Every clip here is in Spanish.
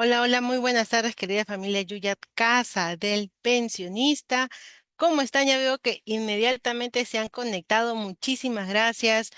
Hola, hola, muy buenas tardes, querida familia Yuyat, Casa del Pensionista. ¿Cómo están? Ya veo que inmediatamente se han conectado. Muchísimas gracias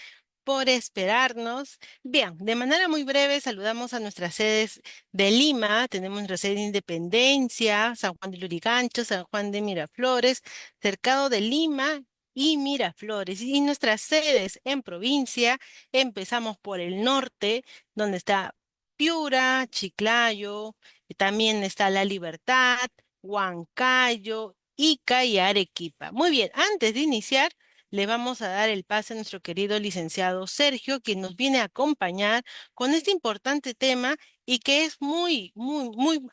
por esperarnos. Bien, de manera muy breve saludamos a nuestras sedes de Lima. Tenemos nuestra sede de Independencia, San Juan de Lurigancho, San Juan de Miraflores, Cercado de Lima y Miraflores. Y nuestras sedes en provincia, empezamos por el norte, donde está Piura, Chiclayo, también está La Libertad, Huancayo, Ica y Arequipa. Muy bien, antes de iniciar, le vamos a dar el pase a nuestro querido licenciado Sergio, quien nos viene a acompañar con este importante tema y que es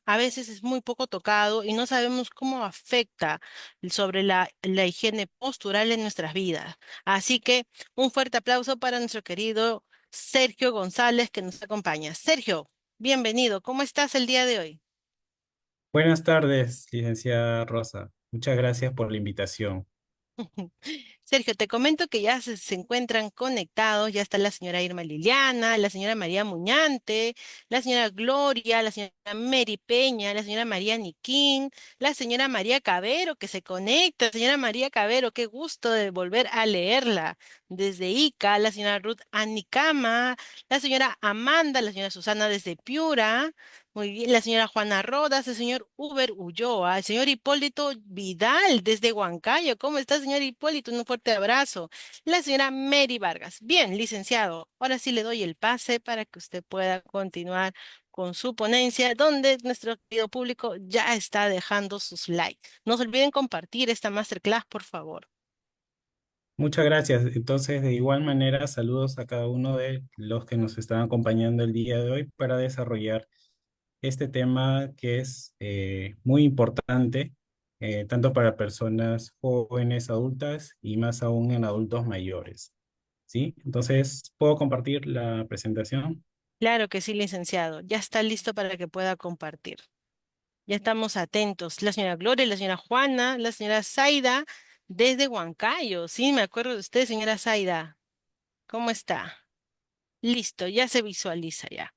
a veces es muy poco tocado y no sabemos cómo afecta sobre la higiene postural en nuestras vidas. Así que un fuerte aplauso para nuestro querido Sergio González que nos acompaña. Sergio, bienvenido. ¿Cómo estás el día de hoy? Buenas tardes, licenciada Rosa. Muchas gracias por la invitación. Sergio, te comento que ya se encuentran conectados, ya está la señora Irma Liliana, la señora María Muñante, la señora Gloria, la señora Mary Peña, la señora María Niquín, la señora María Cabero que se conecta. Señora María Cabero, qué gusto de volver a leerla. Desde Ica, la señora Ruth Anicama, la señora Amanda, la señora Susana desde Piura. Muy bien, la señora Juana Rodas, el señor Uber Ulloa, el señor Hipólito Vidal desde Huancayo. ¿Cómo está, señor Hipólito? Un fuerte abrazo. La señora Mary Vargas. Bien, licenciado. Ahora sí le doy el pase para que usted pueda continuar con su ponencia, donde nuestro querido público ya está dejando sus likes. No se olviden compartir esta masterclass, por favor. Muchas gracias. Entonces, de igual manera, saludos a cada uno de los que nos están acompañando el día de hoy para desarrollar este tema que es muy importante, tanto para personas jóvenes, adultas y más aún en adultos mayores. ¿Sí? Entonces, ¿puedo compartir la presentación? Claro que sí, licenciado. Ya está listo para que pueda compartir. Ya estamos atentos. La señora Gloria, la señora Juana, la señora Zaida, desde Huancayo. Sí, me acuerdo de usted, señora Zaida. ¿Cómo está? Listo, ya se visualiza ya.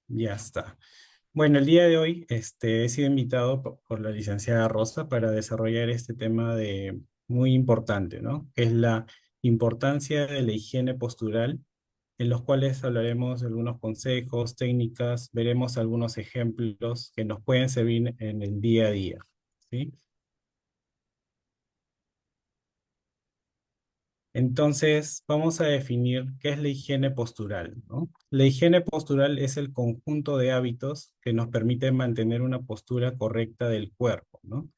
Ya está. Bueno, el día de hoy he sido invitado por la licenciada Rosa para desarrollar este tema muy importante, ¿no? Que es la importancia de la higiene postural, en los cuales hablaremos de algunos consejos, técnicas, veremos algunos ejemplos que nos pueden servir en el día a día, ¿sí? Entonces, vamos a definir qué es la higiene postural, ¿no? La higiene postural es el conjunto de hábitos que nos permiten mantener una postura correcta del cuerpo, ¿no?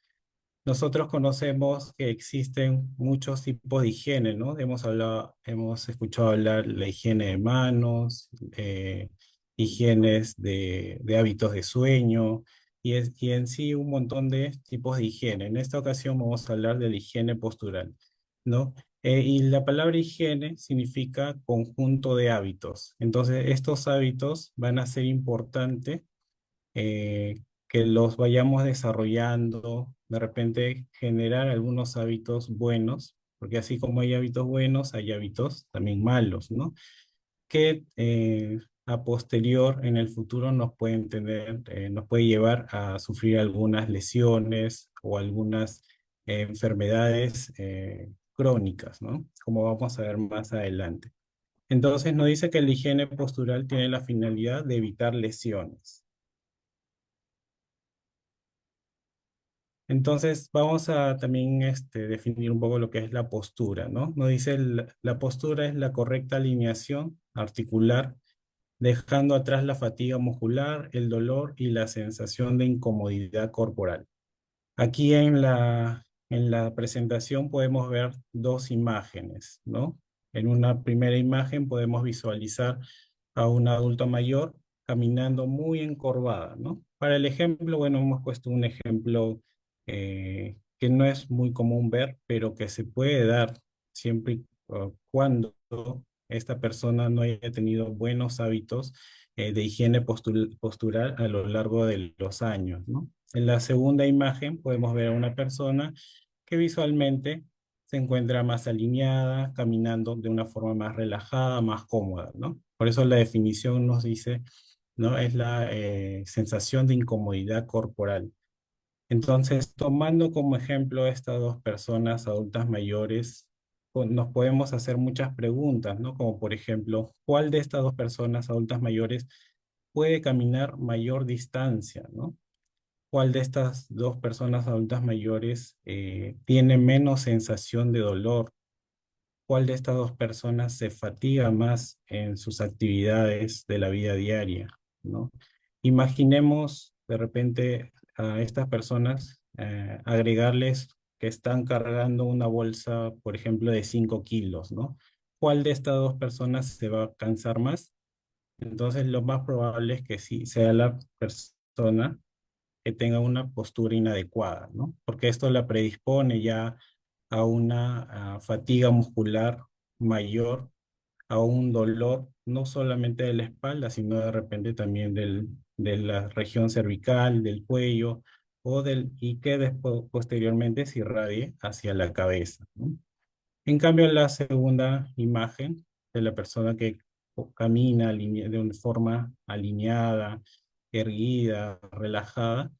Nosotros conocemos que existen muchos tipos de higiene, ¿no? Hemos escuchado hablar de la higiene de manos, higienes de hábitos de sueño y en sí un montón de tipos de higiene. En esta ocasión vamos a hablar de la higiene postural, ¿no? Y la palabra higiene significa conjunto de hábitos. Entonces, estos hábitos van a ser importantes que los vayamos desarrollando, de repente generar algunos hábitos buenos, porque así como hay hábitos buenos, hay hábitos también malos, ¿no? Que a posterior, en el futuro, nos puede llevar a sufrir algunas lesiones o algunas enfermedades crónicas, ¿no? Como vamos a ver más adelante. Entonces nos dice que la higiene postural tiene la finalidad de evitar lesiones. Entonces, vamos a también definir un poco lo que es la postura, ¿no? Nos dice la postura es la correcta alineación articular, dejando atrás la fatiga muscular, el dolor y la sensación de incomodidad corporal. Aquí en la presentación podemos ver dos imágenes, ¿no? En una primera imagen podemos visualizar a un adulto mayor caminando muy encorvada, ¿no? Para el ejemplo, bueno, hemos puesto un ejemplo que no es muy común ver, pero que se puede dar siempre y cuando esta persona no haya tenido buenos hábitos de higiene postural a lo largo de los años, ¿no? En la segunda imagen podemos ver a una persona que visualmente se encuentra más alineada, caminando de una forma más relajada, más cómoda, ¿no? Por eso la definición nos dice ¿no? Es la sensación de incomodidad corporal. Entonces, tomando como ejemplo a estas dos personas adultas mayores, nos podemos hacer muchas preguntas, ¿no? Como por ejemplo, ¿cuál de estas dos personas adultas mayores puede caminar mayor distancia, ¿no? ¿Cuál de estas dos personas adultas mayores tiene menos sensación de dolor? ¿Cuál de estas dos personas se fatiga más en sus actividades de la vida diaria, ¿no? Imaginemos de repente a estas personas, agregarles que están cargando una bolsa, por ejemplo, de 5 kilos, ¿no? ¿Cuál de estas dos personas se va a cansar más? Entonces, lo más probable es que sí sea la persona que tenga una postura inadecuada, ¿no? Porque esto la predispone ya a una fatiga muscular mayor, a un dolor no solamente de la espalda, sino de repente también de la región cervical, del cuello, y que después, posteriormente se irradie hacia la cabeza, ¿no? En cambio, la segunda imagen de la persona que camina de una forma alineada, erguida, relajada,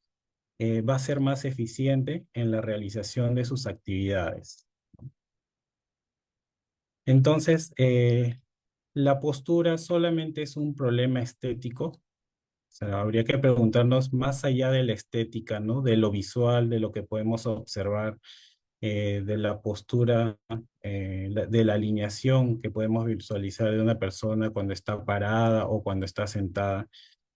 va a ser más eficiente en la realización de sus actividades. Entonces, la postura solamente es un problema estético. O sea, habría que preguntarnos más allá de la estética, ¿no? De lo visual, de lo que podemos observar, de la postura, de la alineación que podemos visualizar de una persona cuando está parada o cuando está sentada.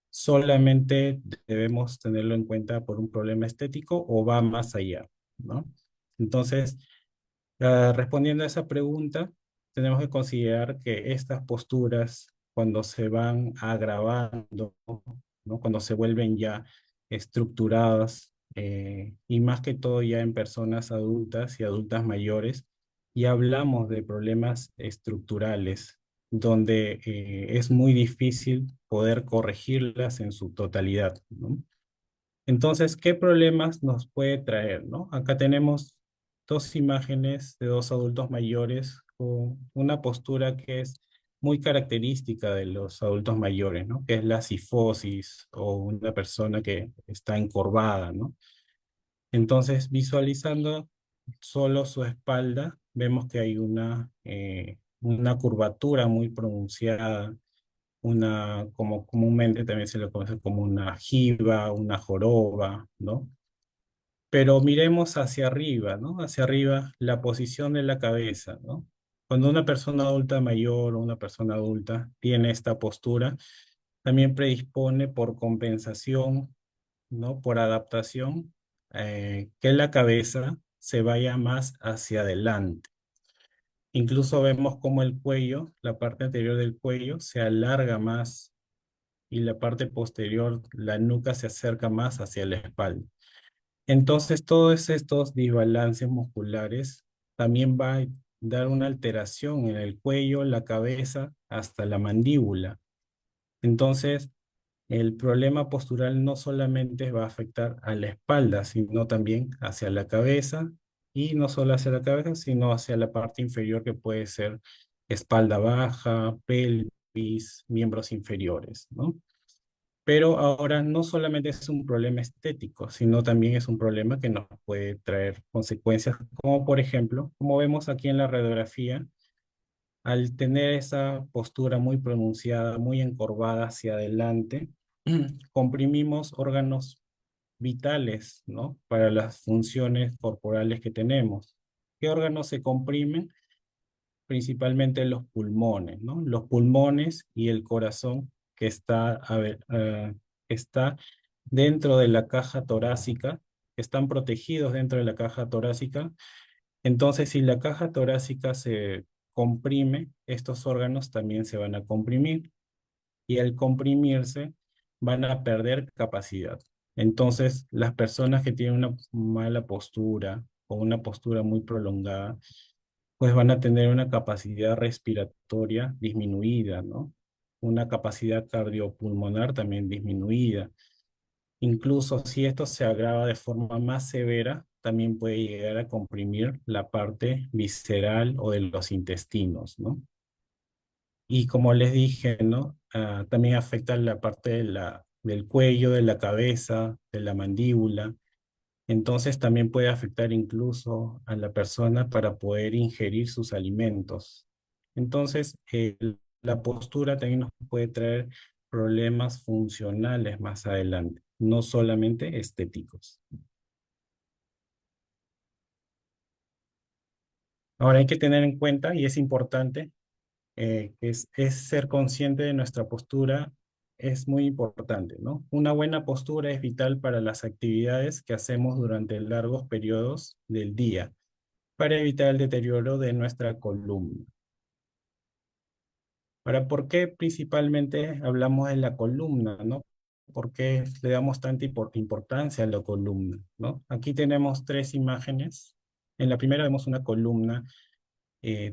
Solamente debemos tenerlo en cuenta por un problema estético o va más allá, ¿no? Entonces, respondiendo a esa pregunta, tenemos que considerar que estas posturas, cuando se van agravando, ¿no? Cuando se vuelven ya estructuradas, y más que todo ya en personas adultas y adultas mayores, ya hablamos de problemas estructurales, donde es muy difícil poder corregirlas en su totalidad, ¿no? Entonces, ¿qué problemas nos puede traer, no? Acá tenemos dos imágenes de dos adultos mayores con una postura que es muy característica de los adultos mayores, ¿no? Que es la cifosis o una persona que está encorvada, ¿no? Entonces, visualizando solo su espalda, vemos que hay una curvatura muy pronunciada, como comúnmente también se le conoce como una jiba, una joroba, ¿no? Pero miremos hacia arriba, ¿no? Hacia arriba, la posición de la cabeza, ¿no? Cuando una persona adulta mayor o una persona adulta tiene esta postura, también predispone por compensación, ¿no? Por adaptación, que la cabeza se vaya más hacia adelante. Incluso vemos como el cuello, la parte anterior del cuello, se alarga más y la parte posterior, la nuca se acerca más hacia la espalda. Entonces, todos estos desbalances musculares también va a dar una alteración en el cuello, la cabeza, hasta la mandíbula. Entonces, el problema postural no solamente va a afectar a la espalda, sino también hacia la cabeza, y no solo hacia la cabeza, sino hacia la parte inferior que puede ser espalda baja, pelvis, miembros inferiores, ¿no? Pero ahora no solamente es un problema estético, sino también es un problema que nos puede traer consecuencias, como por ejemplo, como vemos aquí en la radiografía, al tener esa postura muy pronunciada, muy encorvada hacia adelante, comprimimos órganos vitales, ¿no? Para las funciones corporales que tenemos. ¿Qué órganos se comprimen? Principalmente los pulmones, ¿no? Los pulmones y el corazón que está dentro de la caja torácica, están protegidos dentro de la caja torácica. Entonces, si la caja torácica se comprime, estos órganos también se van a comprimir y al comprimirse van a perder capacidad. Entonces, las personas que tienen una mala postura o una postura muy prolongada, pues van a tener una capacidad respiratoria disminuida, ¿no? Una capacidad cardiopulmonar también disminuida. Incluso si esto se agrava de forma más severa, también puede llegar a comprimir la parte visceral o de los intestinos, ¿no? Y como les dije, ¿no? también afecta la parte del cuello, de la cabeza, de la mandíbula. Entonces también puede afectar incluso a la persona para poder ingerir sus alimentos. Entonces, la postura también nos puede traer problemas funcionales más adelante, no solamente estéticos. Ahora hay que tener en cuenta, y es importante, es ser consciente de nuestra postura, es muy importante, ¿no? Una buena postura es vital para las actividades que hacemos durante largos periodos del día, para evitar el deterioro de nuestra columna. Ahora, ¿por qué principalmente hablamos de la columna, ¿no? ¿Por qué le damos tanta importancia a la columna, ¿no? Aquí tenemos tres imágenes. En la primera vemos una columna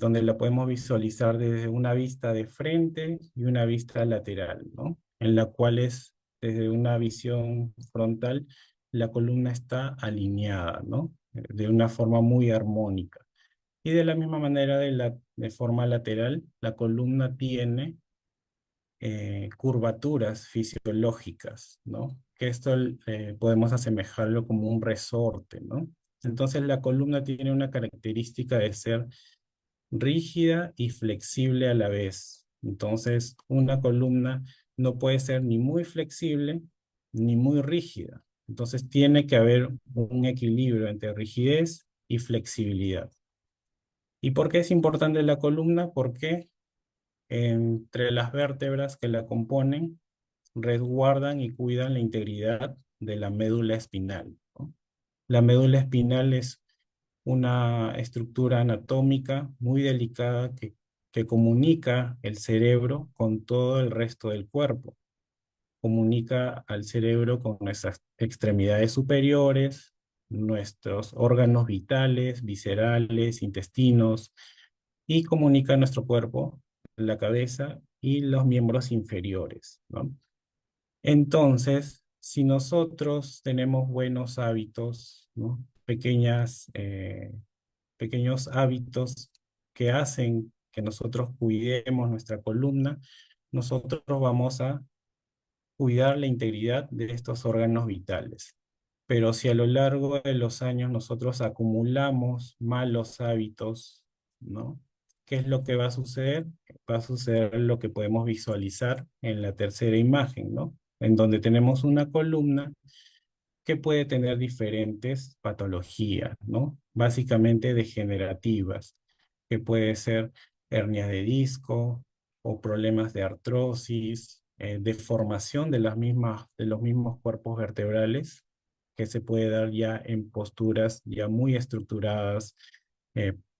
donde la podemos visualizar desde una vista de frente y una vista lateral, ¿no? En la cual es, desde una visión frontal, la columna está alineada, ¿no? De una forma muy armónica. Y de la misma manera, de forma lateral, la columna tiene curvaturas fisiológicas, ¿no? Que esto podemos asemejarlo como un resorte, ¿no? Entonces la columna tiene una característica de ser rígida y flexible a la vez. Entonces, una columna no puede ser ni muy flexible ni muy rígida. Entonces, tiene que haber un equilibrio entre rigidez y flexibilidad. ¿Y por qué es importante la columna? Porque entre las vértebras que la componen resguardan y cuidan la integridad de la médula espinal, ¿no? La médula espinal es una estructura anatómica muy delicada que comunica el cerebro con todo el resto del cuerpo. Comunica al cerebro con nuestras extremidades superiores, nuestros órganos vitales, viscerales, intestinos, y comunica a nuestro cuerpo, la cabeza y los miembros inferiores, ¿no? Entonces, si nosotros tenemos buenos hábitos, ¿no? Pequeños hábitos que hacen que nosotros cuidemos nuestra columna, nosotros vamos a cuidar la integridad de estos órganos vitales. Pero si a lo largo de los años nosotros acumulamos malos hábitos, ¿no? ¿Qué es lo que va a suceder? Va a suceder lo que podemos visualizar en la tercera imagen, ¿no? En donde tenemos una columna que puede tener diferentes patologías, ¿no? Básicamente degenerativas, que puede ser hernias de disco o problemas de artrosis, deformación de los mismos cuerpos vertebrales, que se puede dar ya en posturas ya muy estructuradas,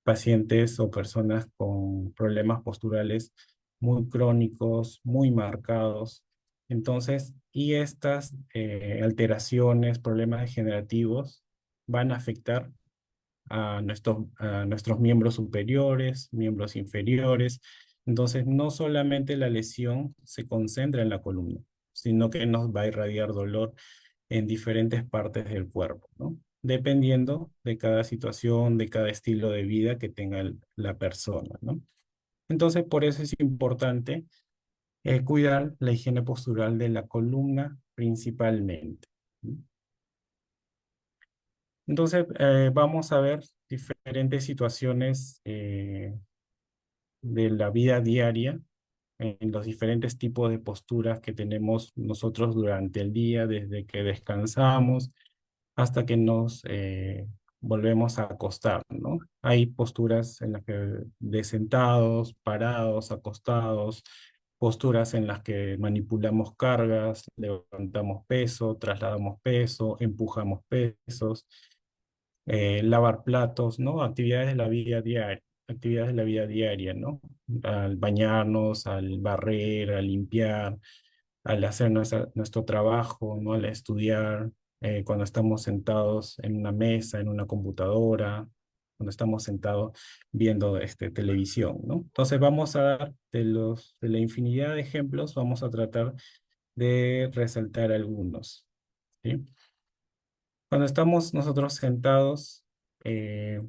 pacientes o personas con problemas posturales muy crónicos, muy marcados. Entonces, y estas alteraciones, problemas degenerativos, van a afectar a nuestros miembros superiores, miembros inferiores. Entonces, no solamente la lesión se concentra en la columna, sino que nos va a irradiar dolor en diferentes partes del cuerpo, ¿no? Dependiendo de cada situación, de cada estilo de vida que tenga la persona, ¿no? Entonces, por eso es importante cuidar la higiene postural de la columna principalmente, ¿no? Entonces, vamos a ver diferentes situaciones de la vida diaria en los diferentes tipos de posturas que tenemos nosotros durante el día, desde que descansamos hasta que nos volvemos a acostar, ¿no? Hay posturas en las que de sentados, parados, acostados, posturas en las que manipulamos cargas, levantamos peso, trasladamos peso, empujamos pesos, lavar platos, ¿no? Actividades de la vida diaria, ¿no? Al bañarnos, al barrer, al limpiar, al hacer nuestro trabajo, ¿no? Al estudiar, cuando estamos sentados en una mesa, en una computadora, cuando estamos sentados viendo televisión, ¿no? Entonces vamos a dar de la infinidad de ejemplos, vamos a tratar de resaltar algunos, ¿sí? Cuando estamos nosotros sentados, eh,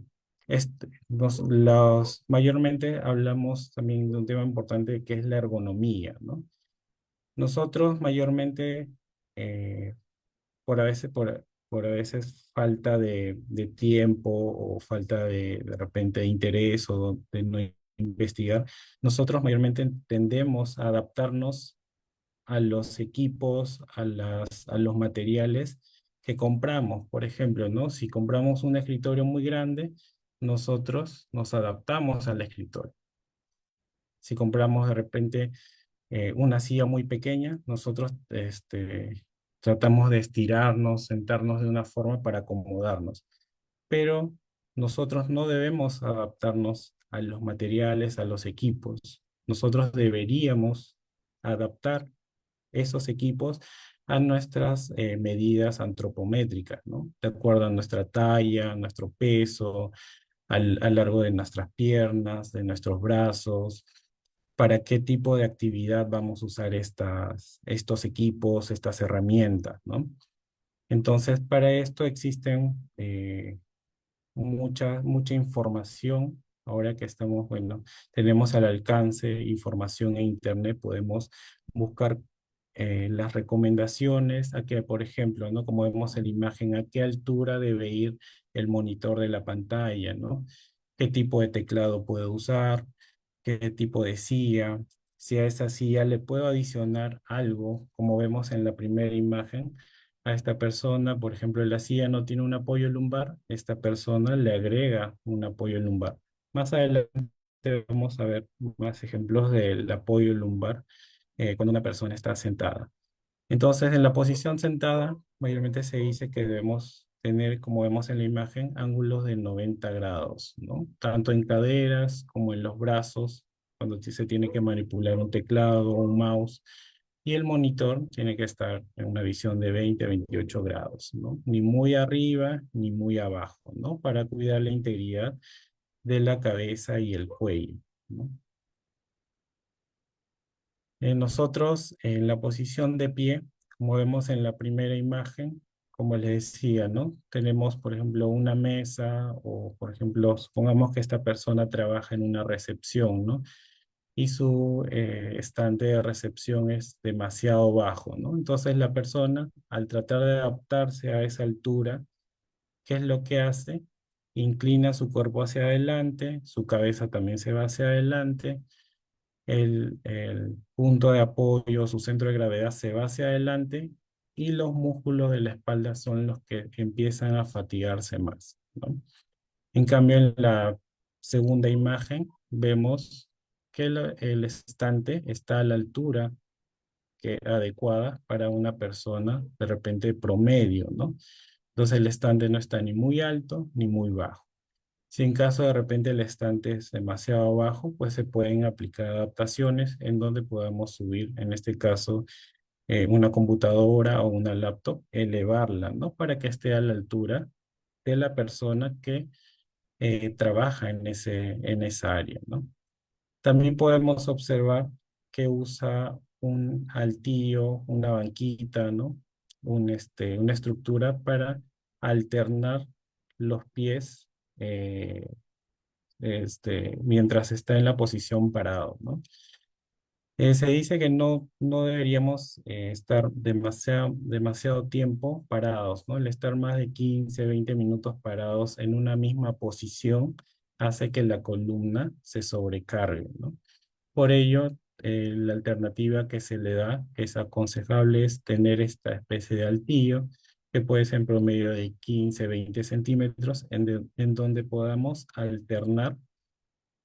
mayormente hablamos también de un tema importante que es la ergonomía, ¿no? Nosotros mayormente, eh, por a veces falta de tiempo o falta de repente de interés o de no investigar, nosotros mayormente tendemos a adaptarnos a los equipos, a los materiales que compramos. Por ejemplo, ¿no? Si compramos un escritorio muy grande, nosotros nos adaptamos al escritorio. Si compramos de repente una silla muy pequeña, nosotros tratamos de estirarnos, sentarnos de una forma para acomodarnos. Pero nosotros no debemos adaptarnos a los materiales, a los equipos. Nosotros deberíamos adaptar esos equipos a nuestras medidas antropométricas, ¿no? De acuerdo a nuestra talla, nuestro peso, al largo de nuestras piernas, de nuestros brazos, para qué tipo de actividad vamos a usar estos equipos, estas herramientas, ¿no? Entonces, para esto existen mucha información. Ahora que estamos, bueno, tenemos al alcance información en Internet, podemos buscar las recomendaciones, a que, por ejemplo, ¿no? Como vemos en la imagen, a qué altura debe ir el monitor de la pantalla, ¿no? ¿Qué tipo de teclado puedo usar? ¿Qué tipo de silla? Si a esa silla le puedo adicionar algo, como vemos en la primera imagen, a esta persona, por ejemplo, la silla no tiene un apoyo lumbar, esta persona le agrega un apoyo lumbar. Más adelante vamos a ver más ejemplos del apoyo lumbar cuando una persona está sentada. Entonces, en la posición sentada, mayormente se dice que debemos tener, como vemos en la imagen, ángulos de 90 grados, ¿no? Tanto en caderas como en los brazos, cuando se tiene que manipular un teclado o un mouse. Y el monitor tiene que estar en una visión de 20 a 28 grados, ¿no? Ni muy arriba ni muy abajo, ¿no? Para cuidar la integridad de la cabeza y el cuello, ¿no? Nosotros en la posición de pie, como vemos en la primera imagen, como les decía, ¿no? Tenemos, por ejemplo, una mesa o, por ejemplo, supongamos que esta persona trabaja en una recepción, ¿no? Y su estante de recepción es demasiado bajo, ¿no? Entonces la persona, al tratar de adaptarse a esa altura, ¿qué es lo que hace? Inclina su cuerpo hacia adelante, su cabeza también se va hacia adelante, el punto de apoyo, su centro de gravedad se va hacia adelante y los músculos de la espalda son los que empiezan a fatigarse más, ¿no? En cambio, en la segunda imagen vemos que el estante está a la altura adecuada para una persona de repente promedio, ¿no? Entonces el estante no está ni muy alto ni muy bajo. Si en caso de repente el estante es demasiado bajo, pues se pueden aplicar adaptaciones en donde podamos subir, en este caso, una computadora o una laptop, elevarla, ¿no? Para que esté a la altura de la persona que trabaja en esa área, ¿no? También podemos observar que usa un altillo, una banquita, ¿no? Una estructura para alternar los pies mientras está en la posición parado, ¿no? Se dice que no deberíamos estar demasiado tiempo parados, ¿no? El estar más de 15, 20 minutos parados en una misma posición hace que la columna se sobrecargue, ¿no? Por ello, la alternativa que se le da, que es aconsejable, es tener esta especie de altillo, que puede ser en promedio de 15, 20 centímetros, en donde podamos alternar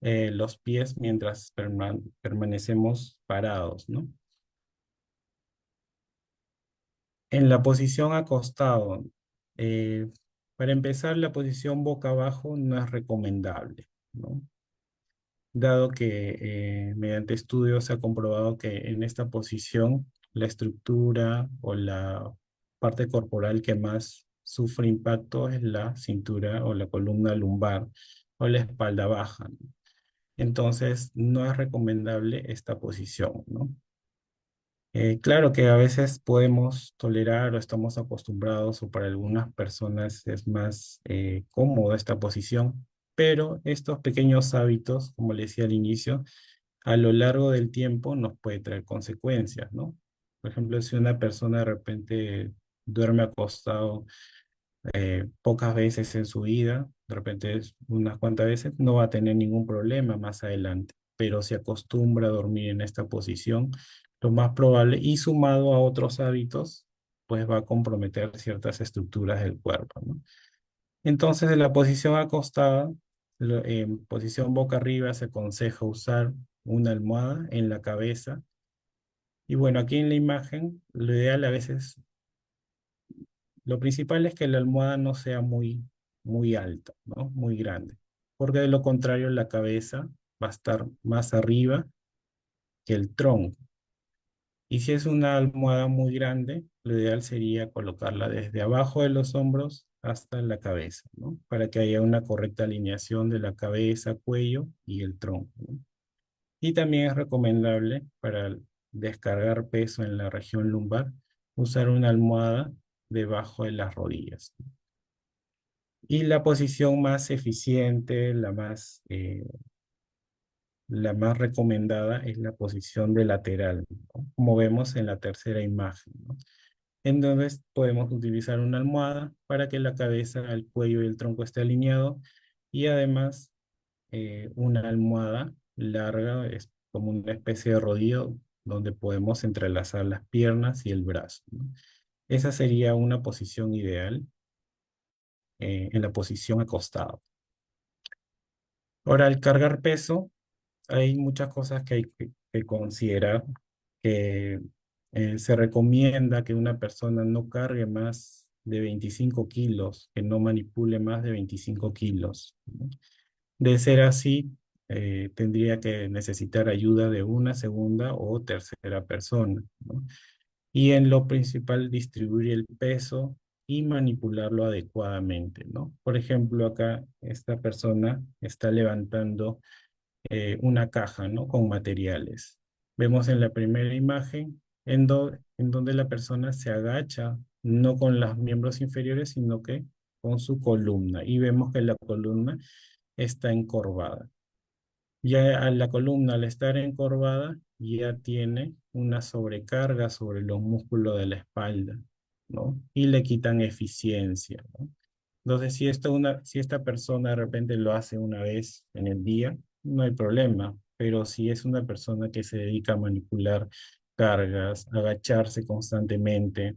los pies mientras permanecemos parados, ¿no? En la posición acostado, eh, para empezar, la posición boca abajo no es recomendable, ¿no? Dado que mediante estudios se ha comprobado que en esta posición la estructura o la parte corporal que más sufre impacto es la cintura o la columna lumbar o la espalda baja, ¿no? Entonces, no es recomendable esta posición, ¿no? Claro que a veces podemos tolerar o estamos acostumbrados o para algunas personas es más cómoda esta posición, pero estos pequeños hábitos, como le decía al inicio, a lo largo del tiempo nos puede traer consecuencias, ¿no? Por ejemplo, si una persona de repente duerme acostado pocas veces en su vida, de repente es unas cuantas veces, no va a tener ningún problema más adelante. Pero si acostumbra a dormir en esta posición, lo más probable, y sumado a otros hábitos, pues va a comprometer ciertas estructuras del cuerpo, ¿no? Entonces, en la posición acostada, en posición boca arriba, se aconseja usar una almohada en la cabeza. Y bueno, aquí en la imagen, lo ideal a veces, lo principal es que la almohada no sea muy alta, ¿no? Muy grande. Porque de lo contrario, la cabeza va a estar más arriba que el tronco. Y si es una almohada muy grande, lo ideal sería colocarla desde abajo de los hombros hasta la cabeza, ¿no? Para que haya una correcta alineación de la cabeza, cuello y el tronco, ¿no? Y también es recomendable para descargar peso en la región lumbar, usar una almohada debajo de las rodillas. Y la posición más eficiente, la más recomendada es la posición de lateral, ¿no? Como vemos en la tercera imagen, ¿no? Entonces podemos utilizar una almohada para que la cabeza, el cuello y el tronco esté alineado y además una almohada larga es como una especie de rodillo donde podemos entrelazar las piernas y el brazo, ¿no? Esa sería una posición ideal en la posición acostada. Ahora, al cargar peso, hay muchas cosas que hay que considerar, que se recomienda que una persona no cargue más de 25 kilos, que no manipule más de 25 kilos, ¿no? De ser así, tendría que necesitar ayuda de una segunda o tercera persona, ¿no? Y en lo principal, distribuir el peso y manipularlo adecuadamente, ¿no? Por ejemplo, acá esta persona está levantando una caja, ¿no? Con materiales. Vemos en la primera imagen en donde la persona se agacha, no con los miembros inferiores, sino que con su columna. Y vemos que la columna está encorvada. Ya a la columna, al estar encorvada, ya tiene una sobrecarga sobre los músculos de la espalda, ¿no? Y le quitan eficiencia, ¿no? Entonces, si esta persona de repente lo hace una vez en el día, no hay problema. Pero si es una persona que se dedica a manipular cargas, agacharse constantemente,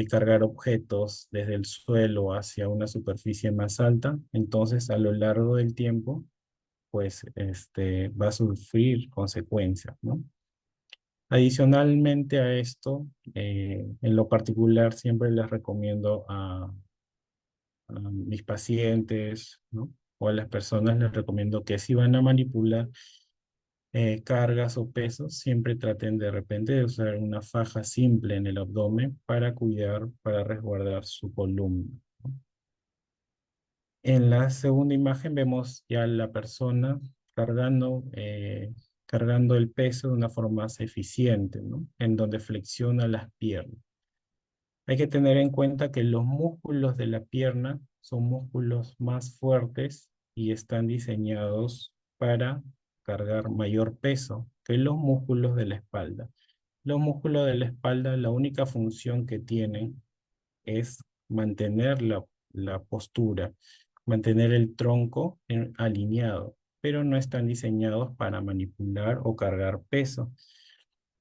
cargar objetos desde el suelo hacia una superficie más alta, entonces a lo largo del tiempo, pues va a sufrir consecuencias, ¿no? Adicionalmente a esto, en lo particular, siempre les recomiendo a mis pacientes, ¿no? O a las personas les recomiendo que si van a manipular cargas o pesos, siempre traten de repente de usar una faja simple en el abdomen para cuidar, para resguardar su columna, ¿no? En la segunda imagen vemos ya la persona cargando el peso de una forma más eficiente, ¿no? En donde flexiona las piernas. Hay que tener en cuenta que los músculos de la pierna son músculos más fuertes y están diseñados para cargar mayor peso que los músculos de la espalda. Los músculos de la espalda, la única función que tienen es mantener la postura, mantener el tronco alineado, pero no están diseñados para manipular o cargar peso.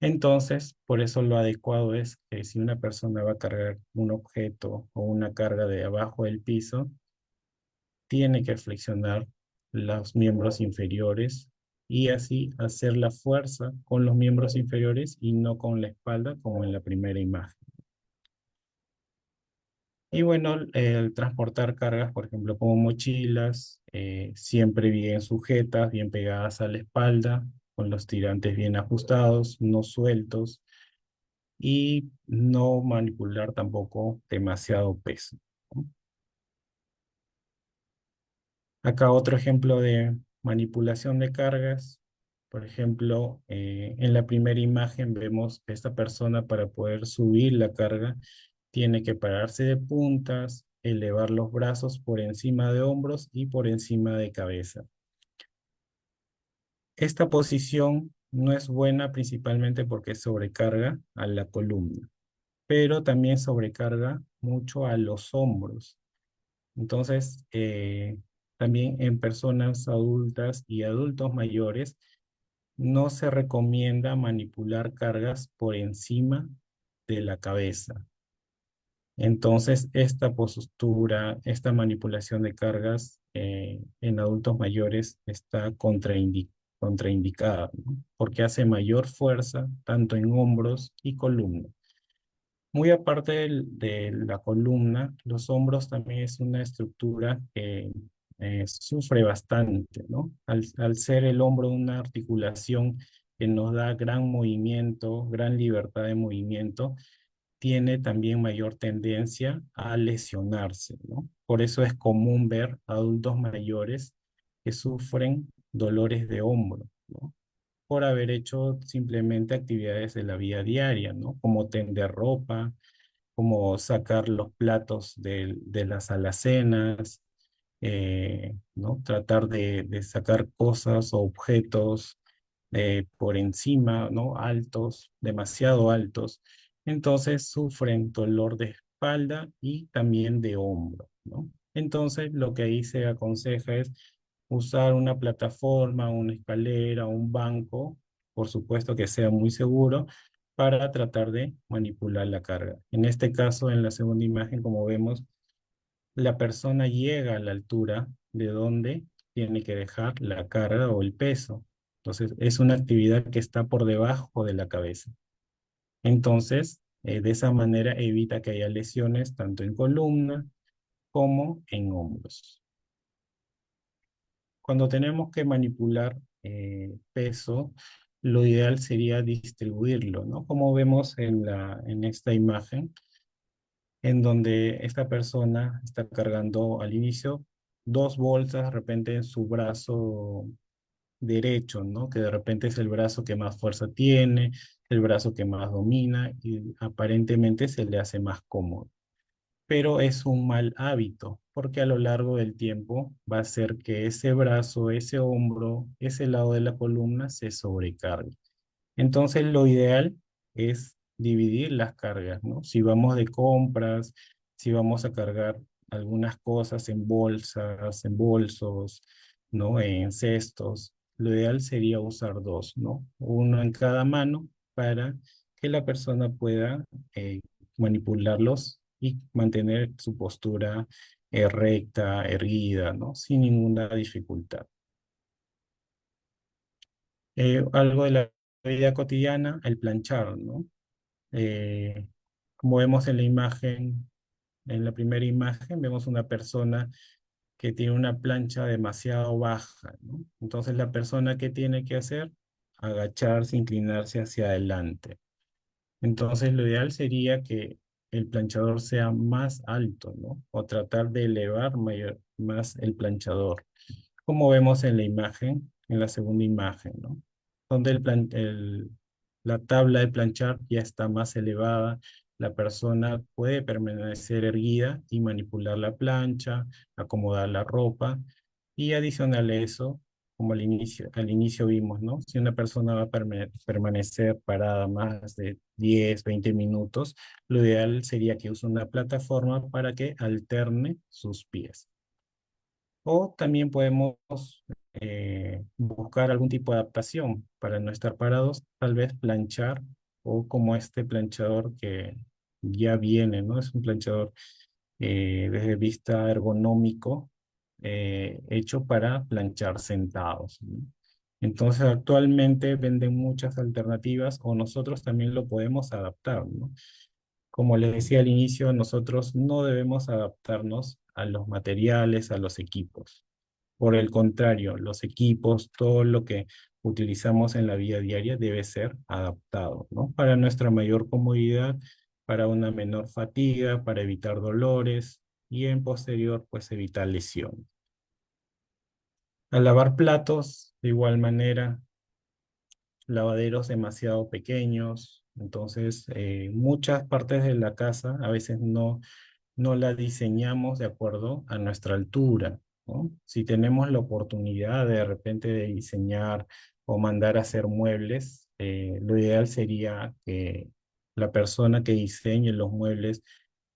Entonces, por eso lo adecuado es que si una persona va a cargar un objeto o una carga de abajo del piso, tiene que flexionar los miembros inferiores y así hacer la fuerza con los miembros inferiores y no con la espalda como en la primera imagen. Y bueno, el transportar cargas, por ejemplo, como mochilas, siempre bien sujetas, bien pegadas a la espalda, con los tirantes bien ajustados, no sueltos, y no manipular tampoco demasiado peso, ¿no? Acá otro ejemplo de manipulación de cargas. Por ejemplo, en la primera imagen vemos que esta persona para poder subir la carga tiene que pararse de puntas, elevar los brazos por encima de hombros y por encima de cabeza. Esta posición no es buena principalmente porque sobrecarga a la columna, pero también sobrecarga mucho a los hombros. Entonces, también en personas adultas y adultos mayores, no se recomienda manipular cargas por encima de la cabeza. Entonces, esta postura, esta manipulación de cargas en adultos mayores está contraindicada, ¿no? Porque hace mayor fuerza tanto en hombros y columna. Muy aparte de la columna, los hombros también es una estructura que sufre bastante, ¿no? Al ser el hombro una articulación que nos da gran movimiento, gran libertad de movimiento, tiene también mayor tendencia a lesionarse, ¿no? Por eso es común ver adultos mayores que sufren dolores de hombro, ¿no? Por haber hecho simplemente actividades de la vida diaria, ¿no? Como tender ropa, como sacar los platos de las alacenas, ¿no? Tratar de sacar cosas o objetos por encima, ¿no? Altos, demasiado altos. Entonces sufren dolor de espalda y también de hombro, ¿no? Entonces lo que ahí se aconseja es usar una plataforma, una escalera, un banco, por supuesto que sea muy seguro, para tratar de manipular la carga. En este caso, en la segunda imagen, como vemos, la persona llega a la altura de donde tiene que dejar la carga o el peso. Entonces, es una actividad que está por debajo de la cabeza. Entonces, de esa manera evita que haya lesiones tanto en columna como en hombros. Cuando tenemos que manipular peso, lo ideal sería distribuirlo, ¿no? Como vemos en esta imagen, en donde esta persona está cargando al inicio dos bolsas de repente en su brazo derecho, ¿no? Que de repente es el brazo que más fuerza tiene, el brazo que más domina y aparentemente se le hace más cómodo. Pero es un mal hábito, porque a lo largo del tiempo va a hacer que ese brazo, ese hombro, ese lado de la columna se sobrecargue. Entonces, lo ideal es dividir las cargas, ¿no? Si vamos de compras, si vamos a cargar algunas cosas en bolsas, en bolsos, ¿no? En cestos, lo ideal sería usar dos, ¿no? Uno en cada mano para que la persona pueda manipularlos y mantener su postura recta, erguida, ¿no? Sin ninguna dificultad. Algo de la vida cotidiana, el planchar, ¿no? Eh, Como vemos en la imagen, en la primera imagen, vemos una persona que tiene una plancha demasiado baja, ¿no? Entonces la persona que tiene que hacer, agacharse, inclinarse hacia adelante. Entonces lo ideal sería que el planchador sea más alto, ¿no? O tratar de elevar más el planchador como vemos en la imagen, en la segunda imagen, ¿no? Donde la tabla de planchar ya está más elevada, la persona puede permanecer erguida y manipular la plancha, acomodar la ropa, y adicional a eso, como al inicio vimos, ¿no? Si una persona va a permanecer parada más de 10, 20 minutos, lo ideal sería que use una plataforma para que alterne sus pies. O también podemos buscar algún tipo de adaptación para no estar parados, tal vez planchar o como este planchador que ya viene, ¿no? Es un planchador desde vista ergonómico hecho para planchar sentados, ¿no? Entonces actualmente venden muchas alternativas o nosotros también lo podemos adaptar, ¿no? Como les decía al inicio, nosotros no debemos adaptarnos a los materiales, a los equipos. Por el contrario, los equipos, todo lo que utilizamos en la vida diaria debe ser adaptado, ¿no? Para nuestra mayor comodidad, para una menor fatiga, para evitar dolores y en posterior, pues evitar lesiones. Al lavar platos, de igual manera, lavaderos demasiado pequeños, entonces muchas partes de la casa a veces no la diseñamos de acuerdo a nuestra altura, ¿no? Si tenemos la oportunidad de repente de diseñar o mandar a hacer muebles, lo ideal sería que la persona que diseñe los muebles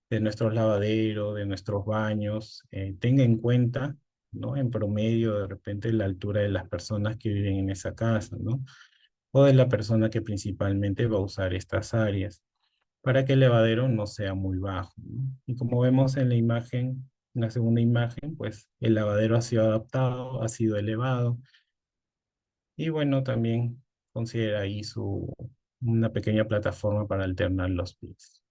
de nuestros lavaderos, de nuestros baños, tenga en cuenta, ¿no? En promedio, de repente, la altura de las personas que viven en esa casa, ¿no? O de la persona que principalmente va a usar estas áreas, para que el lavadero no sea muy bajo, ¿no? Y como vemos en la imagen, en la segunda imagen, pues el lavadero ha sido adaptado, ha sido elevado, y bueno, también considera ahí una pequeña plataforma para alternar los pies.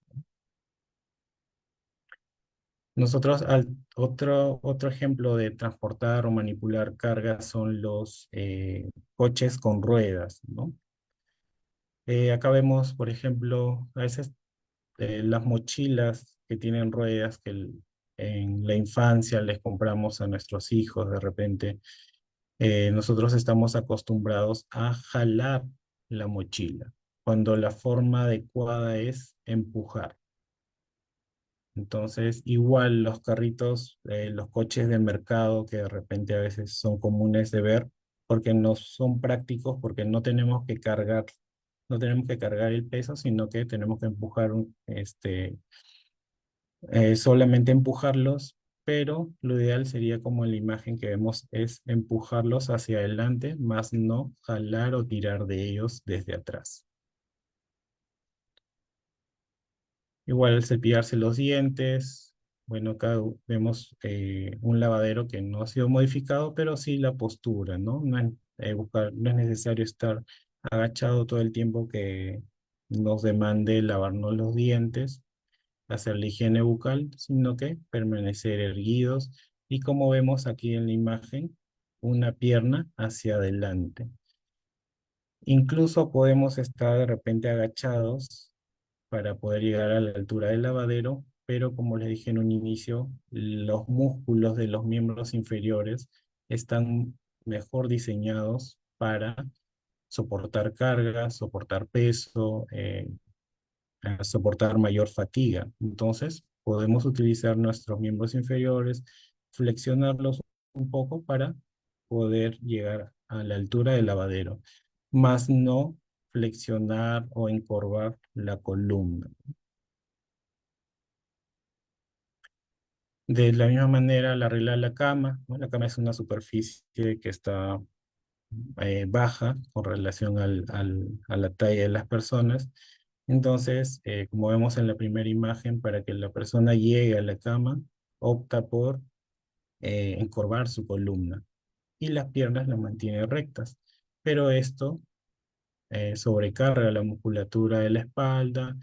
Otro ejemplo de transportar o manipular cargas son los coches con ruedas, ¿no? Acá vemos, por ejemplo, a veces las mochilas que tienen ruedas en la infancia les compramos a nuestros hijos de repente. Nosotros estamos acostumbrados a jalar la mochila, cuando la forma adecuada es empujar. Entonces, igual los carritos, los coches de mercado que de repente a veces son comunes de ver, porque no son prácticos, porque no tenemos que cargar el peso, sino que tenemos que solamente empujarlos, pero lo ideal sería como en la imagen que vemos, es empujarlos hacia adelante, más no jalar o tirar de ellos desde atrás. Igual cepillarse los dientes. Bueno, acá vemos un lavadero que no ha sido modificado, pero sí la postura, ¿no? No es necesario estar agachado todo el tiempo que nos demande lavarnos los dientes, hacer la higiene bucal, sino que permanecer erguidos y como vemos aquí en la imagen, una pierna hacia adelante. Incluso podemos estar de repente agachados para poder llegar a la altura del lavadero, pero como les dije en un inicio, los músculos de los miembros inferiores están mejor diseñados para soportar cargas, soportar peso, a soportar mayor fatiga. Entonces, podemos utilizar nuestros miembros inferiores, flexionarlos un poco para poder llegar a la altura del lavadero, más no flexionar o encorvar la columna. De la misma manera, la regla de la cama, ¿no? La cama es una superficie que está baja con relación a la talla de las personas. Entonces, como vemos en la primera imagen, para que la persona llegue a la cama, opta por encorvar su columna y las piernas las mantiene rectas. Pero esto sobrecarga la musculatura de la espalda,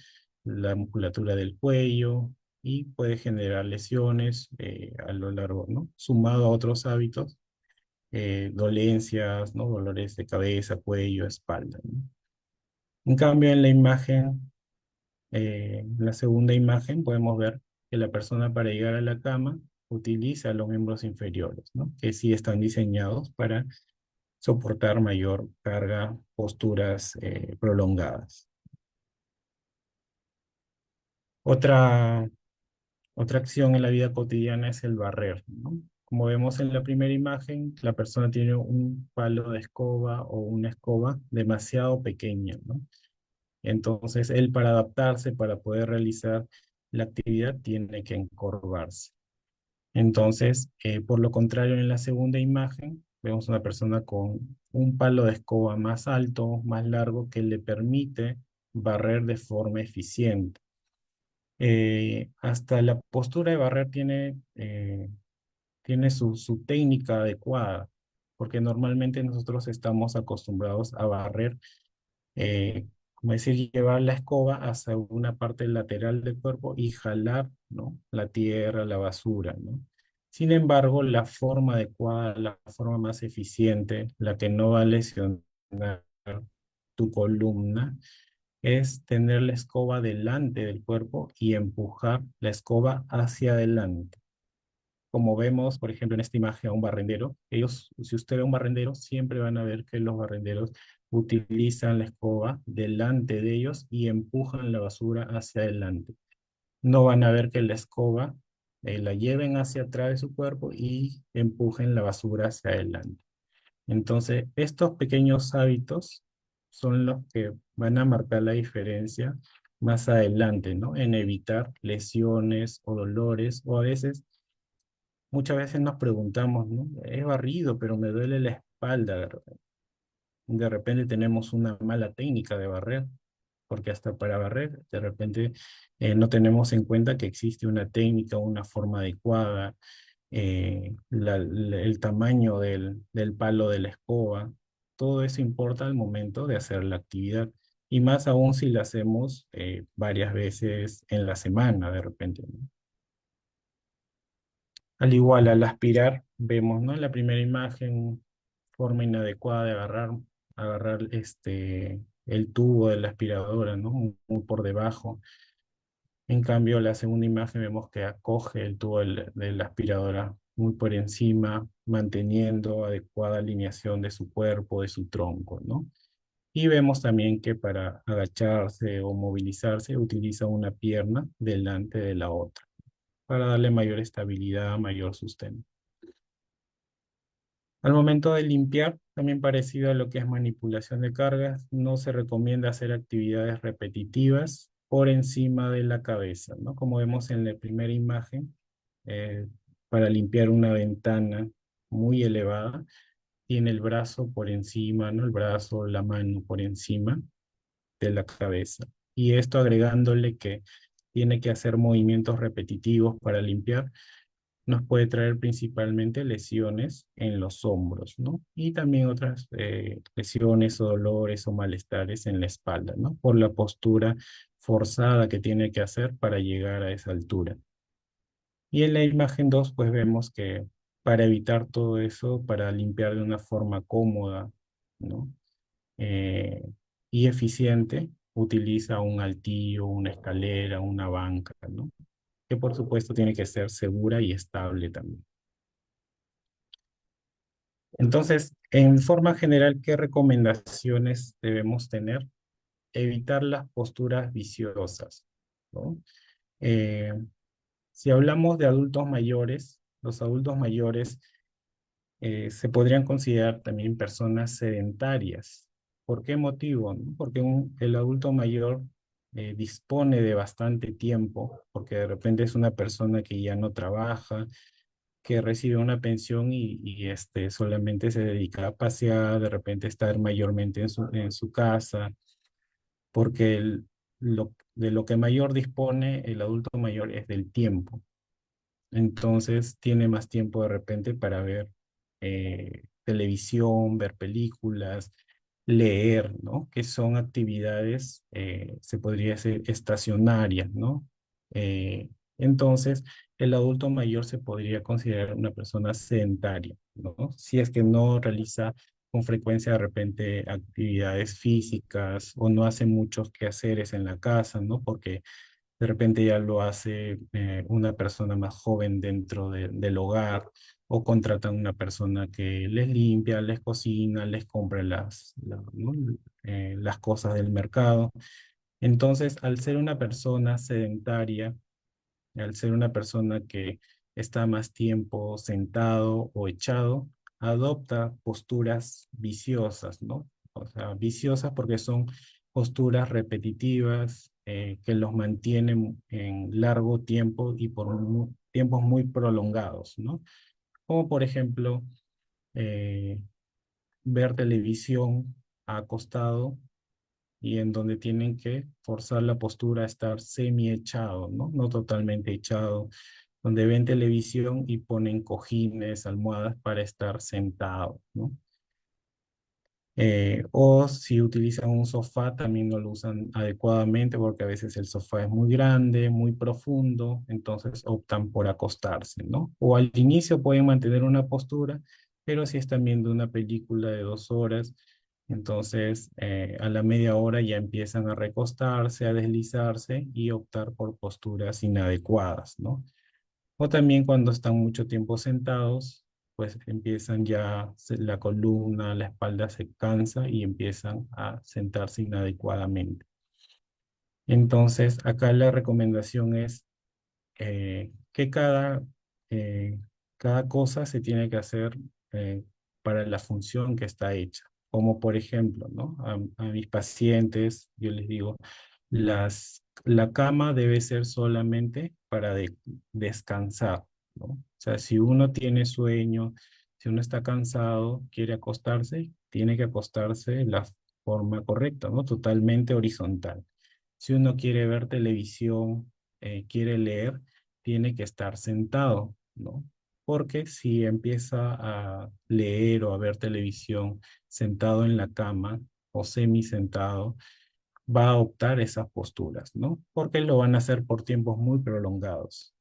la musculatura del cuello y puede generar lesiones a lo largo, ¿no? Sumado a otros hábitos, dolencias, ¿no? Dolores de cabeza, cuello, espalda, ¿no? En cambio, en la imagen, en la segunda imagen, podemos ver que la persona para llegar a la cama utiliza los miembros inferiores, ¿no? Que sí están diseñados para soportar mayor carga, posturas prolongadas. Otra, otra acción en la vida cotidiana es el barrer, ¿no? Como vemos en la primera imagen, la persona tiene un palo de escoba o una escoba demasiado pequeña, ¿no? Entonces, él para adaptarse, para poder realizar la actividad, tiene que encorvarse. Entonces, por lo contrario, en la segunda imagen, vemos una persona con un palo de escoba más alto, más largo, que le permite barrer de forma eficiente. Hasta la postura de barrer tiene su técnica adecuada, porque normalmente nosotros estamos acostumbrados a barrer, como decir, llevar la escoba hacia una parte lateral del cuerpo y jalar, ¿no? La tierra, la basura, ¿no? Sin embargo, la forma adecuada, la forma más eficiente, la que no va a lesionar tu columna, es tener la escoba delante del cuerpo y empujar la escoba hacia adelante. Como vemos, por ejemplo, en esta imagen a un barrendero, si usted ve a un barrendero, siempre van a ver que los barrenderos utilizan la escoba delante de ellos y empujan la basura hacia adelante. No van a ver que la escoba la lleven hacia atrás de su cuerpo y empujen la basura hacia adelante. Entonces, estos pequeños hábitos son los que van a marcar la diferencia más adelante, ¿no? En evitar lesiones o dolores, o a veces, muchas veces nos preguntamos, ¿no? He barrido, pero me duele la espalda. De repente tenemos una mala técnica de barrer, porque hasta para barrer, de repente no tenemos en cuenta que existe una técnica, una forma adecuada, el tamaño del palo de la escoba, todo eso importa al momento de hacer la actividad. Y más aún si la hacemos varias veces en la semana, de repente, ¿no? Al igual, al aspirar, vemos, ¿no? En la primera imagen, forma inadecuada de agarrar el tubo de la aspiradora, ¿no? Muy por debajo. En cambio, la segunda imagen vemos que acoge el tubo de la aspiradora muy por encima, manteniendo adecuada alineación de su cuerpo, de su tronco, ¿no? Y vemos también que para agacharse o movilizarse utiliza una pierna delante de la otra, para darle mayor estabilidad, mayor sustento. Al momento de limpiar, también parecido a lo que es manipulación de cargas, no se recomienda hacer actividades repetitivas por encima de la cabeza, ¿no? Como vemos en la primera imagen, eh, para limpiar una ventana muy elevada, tiene el brazo por encima, ¿no? El brazo, la mano por encima de la cabeza. Y esto agregándole que tiene que hacer movimientos repetitivos para limpiar nos puede traer principalmente lesiones en los hombros, ¿no? Y también otras lesiones o dolores o malestares en la espalda, ¿no? Por la postura forzada que tiene que hacer para llegar a esa altura. Y en la imagen 2 pues vemos que para evitar todo eso, para limpiar de una forma cómoda, ¿no? Eh, y eficiente, utiliza un altillo, una escalera, una banca, ¿no? Que por supuesto tiene que ser segura y estable también. Entonces, en forma general, ¿qué recomendaciones debemos tener? Evitar las posturas viciosas, ¿no? Eh, si hablamos de adultos mayores, los adultos mayores se podrían considerar también personas sedentarias. ¿Por qué motivo? ¿No? Porque el adulto mayor dispone de bastante tiempo, porque de repente es una persona que ya no trabaja, que recibe una pensión y solamente se dedica a pasear, de repente estar mayormente en su casa, porque de lo que mayor dispone el adulto mayor es del tiempo. Entonces tiene más tiempo de repente para ver televisión, ver películas, leer, ¿no? Que son actividades, se podría decir, estacionarias, ¿no? Eh, entonces, el adulto mayor se podría considerar una persona sedentaria, ¿no? Si es que no realiza con frecuencia de repente actividades físicas o no hace muchos quehaceres en la casa, ¿no? Porque de repente ya lo hace una persona más joven dentro del hogar o contratan una persona que les limpia, les cocina, les compra ¿no? Las cosas del mercado. Entonces, al ser una persona sedentaria, al ser una persona que está más tiempo sentado o echado, adopta posturas viciosas, ¿no? O sea, viciosas porque son posturas repetitivas que los mantienen en largo tiempo y por tiempos muy prolongados, ¿no? Como por ejemplo, eh, ver televisión acostado y en donde tienen que forzar la postura a estar semi-echado, ¿no? No totalmente echado, donde ven televisión y ponen cojines, almohadas para estar sentado, ¿no? O si utilizan un sofá, también no lo usan adecuadamente porque a veces el sofá es muy grande, muy profundo, entonces optan por acostarse, ¿no? O al inicio pueden mantener una postura, pero si están viendo una película de 2 horas, entonces a la media hora ya empiezan a recostarse, a deslizarse y optar por posturas inadecuadas, ¿no? O también cuando están mucho tiempo sentados, pues empiezan ya la columna, la espalda se cansa y empiezan a sentarse inadecuadamente. Entonces, acá la recomendación es que eh, cada cosa se tiene que hacer para la función que está hecha. Como por ejemplo, ¿no? A mis pacientes, yo les digo, la cama debe ser solamente para descansar, ¿no? O sea, si uno tiene sueño, si uno está cansado, quiere acostarse, tiene que acostarse de la forma correcta, ¿no? Totalmente horizontal. Si uno quiere ver televisión, quiere leer, tiene que estar sentado, ¿no? Porque si empieza a leer o a ver televisión sentado en la cama o semi sentado, va a optar esas posturas, ¿no? Porque lo van a hacer por tiempos muy prolongados.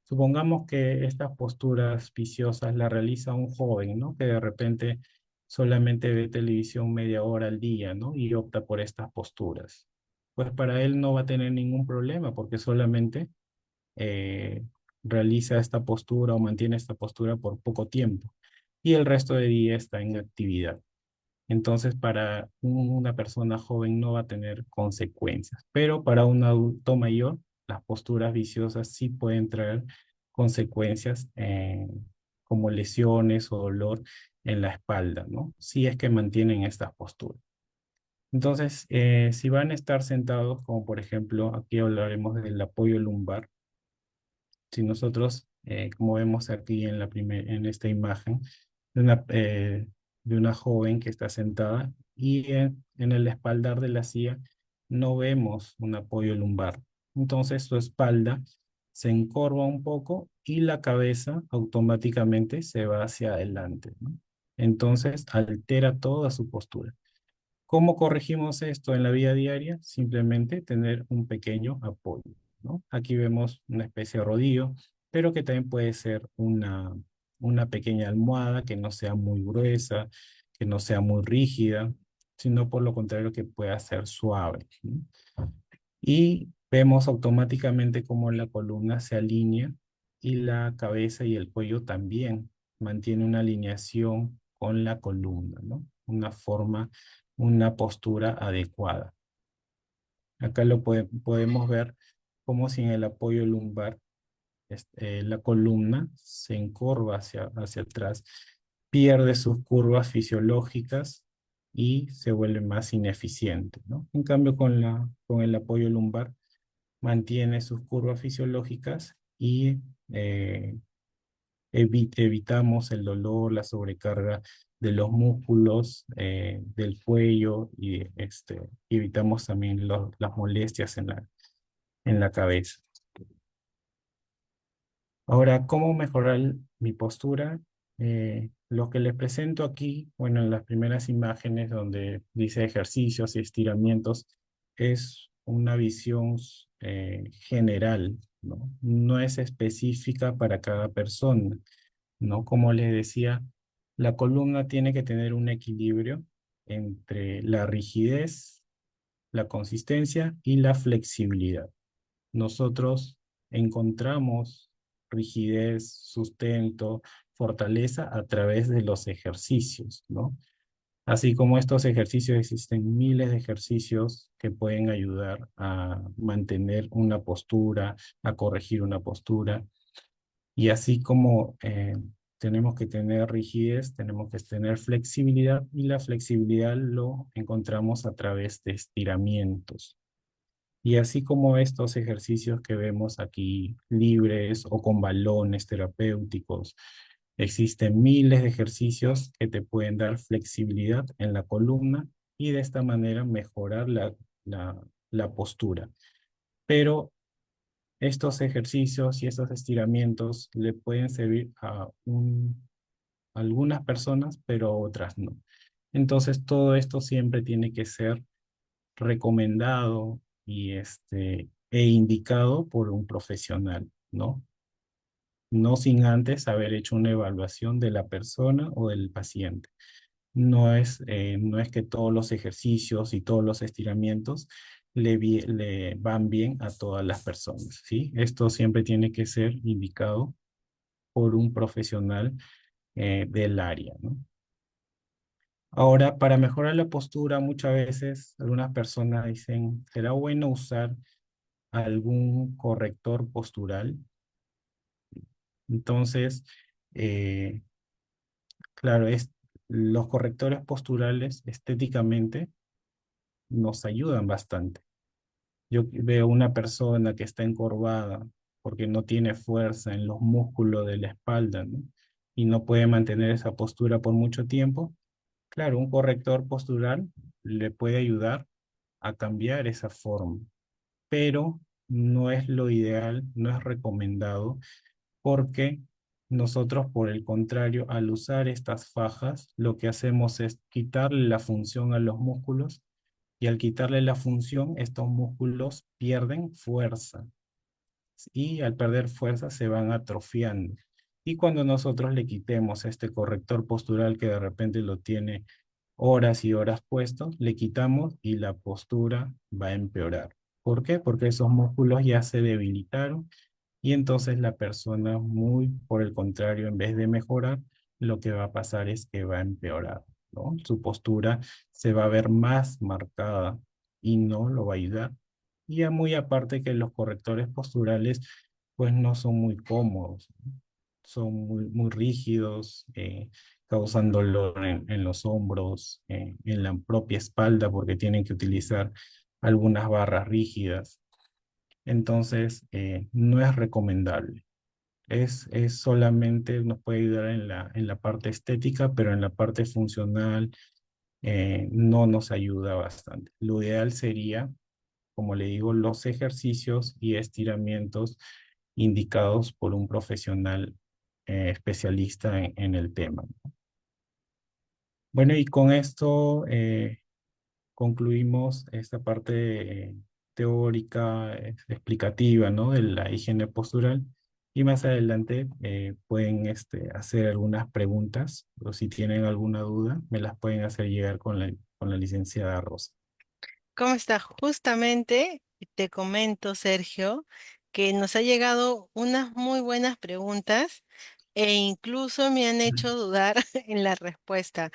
Supongamos que estas posturas viciosas las realiza un joven, ¿no? Que de repente solamente ve televisión media hora al día, ¿no? Y opta por estas posturas. Pues para él no va a tener ningún problema porque solamente eh, realiza esta postura o mantiene esta postura por poco tiempo y el resto de día está en actividad. Entonces, para una persona joven no va a tener consecuencias, pero para un adulto mayor, las posturas viciosas sí pueden traer consecuencias como lesiones o dolor en la espalda, ¿no? Si es que mantienen estas posturas. Entonces, si van a estar sentados, como por ejemplo, aquí hablaremos del apoyo lumbar, si nosotros, como vemos aquí en en esta imagen, de una joven que está sentada y en el espaldar de la silla no vemos un apoyo lumbar. Entonces su espalda se encorva un poco y la cabeza automáticamente se va hacia adelante, ¿no? Entonces altera toda su postura. ¿Cómo corregimos esto en la vida diaria? Simplemente tener un pequeño apoyo, ¿no? Aquí vemos una especie de rodillo, pero que también puede ser una pequeña almohada que no sea muy gruesa, que no sea muy rígida, sino por lo contrario que pueda ser suave, ¿no? Y vemos automáticamente cómo la columna se alinea y la cabeza y el cuello también mantiene una alineación con la columna, ¿no? Una forma, una postura adecuada. Acá podemos ver como sin el apoyo lumbar, la columna se encorva hacia atrás, pierde sus curvas fisiológicas y se vuelve más ineficiente, ¿no? En cambio, con el apoyo lumbar, mantiene sus curvas fisiológicas y evitamos el dolor, la sobrecarga de los músculos, del cuello y evitamos también las molestias en la cabeza. Ahora, ¿cómo mejorar mi postura? Lo que les presento aquí, bueno, en las primeras imágenes donde dice ejercicios y estiramientos, es una visión general, ¿no? No es específica para cada persona, ¿no? Como les decía, la columna tiene que tener un equilibrio entre la rigidez, la consistencia y la flexibilidad. Nosotros encontramos rigidez, sustento, fortaleza a través de los ejercicios, ¿no? Así como estos ejercicios, existen miles de ejercicios que pueden ayudar a mantener una postura, a corregir una postura. Y así como tenemos que tener rigidez, tenemos que tener flexibilidad y la flexibilidad lo encontramos a través de estiramientos. Y así como estos ejercicios que vemos aquí libres o con balones terapéuticos, existen miles de ejercicios que te pueden dar flexibilidad en la columna y de esta manera mejorar la postura. Pero estos ejercicios y estos estiramientos le pueden servir a algunas personas, pero a otras no. Entonces todo esto siempre tiene que ser recomendado e indicado por un profesional, ¿no? No sin antes haber hecho una evaluación de la persona o del paciente. No es que todos los ejercicios y todos los estiramientos le van bien a todas las personas, ¿sí? Esto siempre tiene que ser indicado por un profesional del área, ¿no? Ahora, para mejorar la postura, muchas veces algunas personas dicen, ¿será bueno usar algún corrector postural? Entonces, eh, claro, los correctores posturales estéticamente nos ayudan bastante. Yo veo una persona que está encorvada porque no tiene fuerza en los músculos de la espalda, ¿no? Y no puede mantener esa postura por mucho tiempo. Claro, un corrector postural le puede ayudar a cambiar esa forma, pero no es lo ideal, no es recomendado, porque nosotros, por el contrario, al usar estas fajas, lo que hacemos es quitarle la función a los músculos y al quitarle la función, estos músculos pierden fuerza y al perder fuerza se van atrofiando. Y cuando nosotros le quitemos este corrector postural que de repente lo tiene horas y horas puesto, le quitamos y la postura va a empeorar. ¿Por qué? Porque esos músculos ya se debilitaron y entonces la persona, muy por el contrario, en vez de mejorar, lo que va a pasar es que va a empeorar, ¿no? Su postura se va a ver más marcada y no lo va a ayudar. Y ya muy aparte que los correctores posturales, pues no son muy cómodos, ¿no? Son muy rígidos, causan dolor en los hombros, en la propia espalda, porque tienen que utilizar algunas barras rígidas. Entonces, no es recomendable. Es solamente, nos puede ayudar en la parte estética, pero en la parte funcional no nos ayuda bastante. Lo ideal sería, como le digo, los ejercicios y estiramientos indicados por un profesional especialista en el tema. Bueno, y con esto concluimos esta parte teórica, explicativa, ¿no? De la higiene postural. Y más adelante pueden hacer algunas preguntas o si tienen alguna duda, me las pueden hacer llegar con la licenciada Rosa. ¿Cómo está? Justamente te comento, Sergio, que nos ha llegado unas muy buenas preguntas e incluso me han hecho dudar en la respuesta.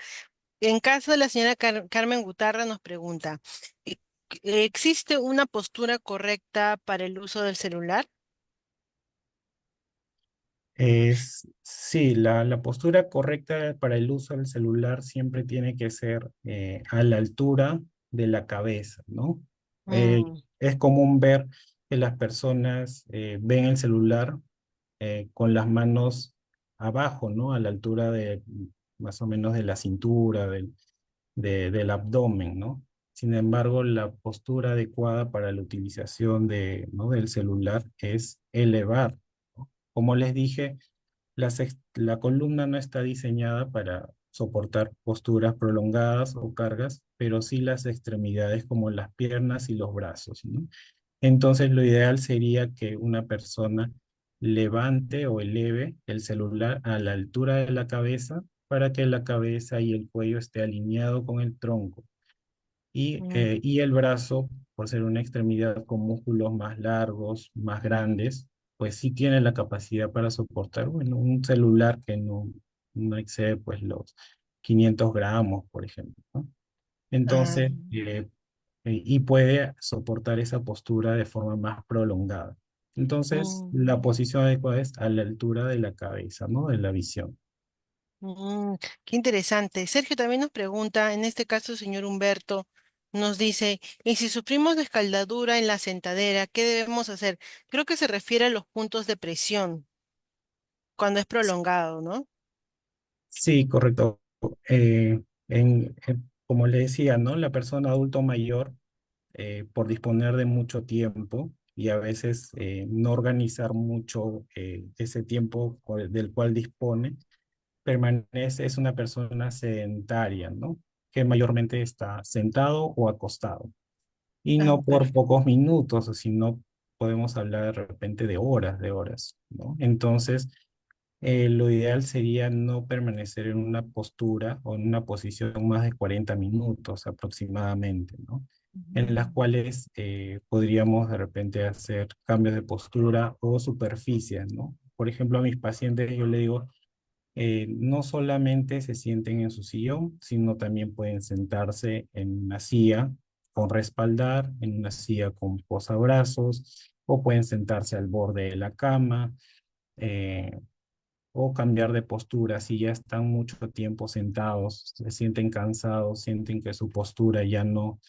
En caso de la señora Carmen Gutarra nos pregunta, "¿E- ¿existe una postura correcta para el uso del celular?" Sí, la postura correcta para el uso del celular siempre tiene que ser a la altura de la cabeza, ¿no? Mm, Es común ver que las personas ven el celular con las manos abajo, ¿no? A la altura de más o menos de la cintura, del abdomen, ¿no? Sin embargo, la postura adecuada para la utilización ¿no? del celular es elevar, ¿no? Como les dije, la columna no está diseñada para soportar posturas prolongadas o cargas, pero sí las extremidades como las piernas y los brazos, ¿no? Entonces, lo ideal sería que una persona levante o eleve el celular a la altura de la cabeza para que la cabeza y el cuello esté alineado con el tronco. mm, Y el brazo, por ser una extremidad con músculos más largos, más grandes, pues sí tiene la capacidad para soportar, bueno, un celular que no excede pues los 500 gramos, por ejemplo, ¿no? ah, Entonces, y puede soportar esa postura de forma más prolongada. Entonces, mm. la posición adecuada es a la altura de la cabeza, ¿no? De la visión. Mm, qué interesante. Sergio también nos pregunta, en este caso el señor Humberto, nos dice, ¿y si sufrimos de escaldadura en la sentadera, qué debemos hacer? Creo que se refiere a los puntos de presión cuando es prolongado, ¿no? Sí, correcto. Como le decía, ¿no? La persona adulto mayor, por disponer de mucho tiempo y a veces no organizar mucho ese tiempo del cual dispone, permanece, es una persona sedentaria, ¿no? Que mayormente está sentado o acostado. Y Ah, no por perfecto. pocos minutos, sino podemos hablar de repente de horas, ¿no? Entonces, lo ideal sería no permanecer en una postura o en una posición más de 40 minutos aproximadamente, ¿no? En las cuales podríamos de repente hacer cambios de postura o superficies, ¿no? Por ejemplo, a mis pacientes yo le digo, no solamente se sienten en su sillón, sino también pueden sentarse en una silla con respaldar, en una silla con posabrazos, o pueden sentarse al borde de la cama. eh, o cambiar de postura. Si ya están mucho tiempo sentados, se sienten cansados, sienten que su postura ya no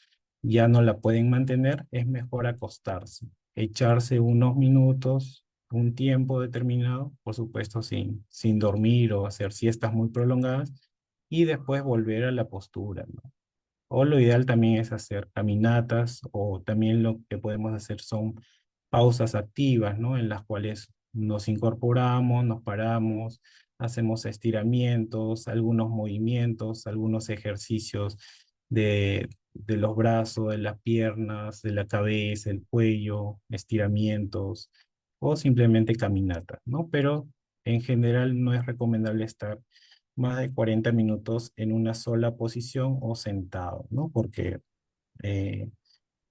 la pueden mantener, es mejor acostarse, echarse unos minutos, un tiempo determinado, por supuesto sin dormir o hacer siestas muy prolongadas, y después volver a la postura, ¿no? O lo ideal también es hacer caminatas o también lo que podemos hacer son pausas activas, ¿no? En las cuales nos incorporamos, nos paramos, hacemos estiramientos, algunos movimientos, algunos ejercicios de los brazos, de las piernas, de la cabeza, el cuello, estiramientos o simplemente caminatas, ¿no? Pero en general no es recomendable estar más de 40 minutos en una sola posición o sentado, ¿no? Porque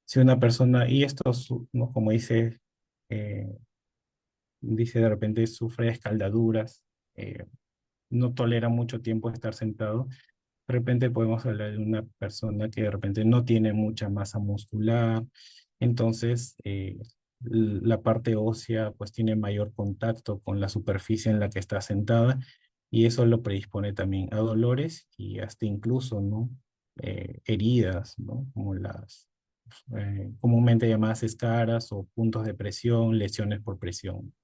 si una persona, y esto, ¿no? Como eh, dice de repente sufre escaldaduras, eh, no tolera mucho tiempo estar sentado, de repente podemos hablar de una persona que de repente no tiene mucha masa muscular, entonces la parte ósea pues tiene mayor contacto con la superficie en la que está sentada y eso lo predispone también a dolores y hasta incluso, ¿no? Heridas, ¿no? Como las comúnmente llamadas escaras o puntos de presión, lesiones por presión.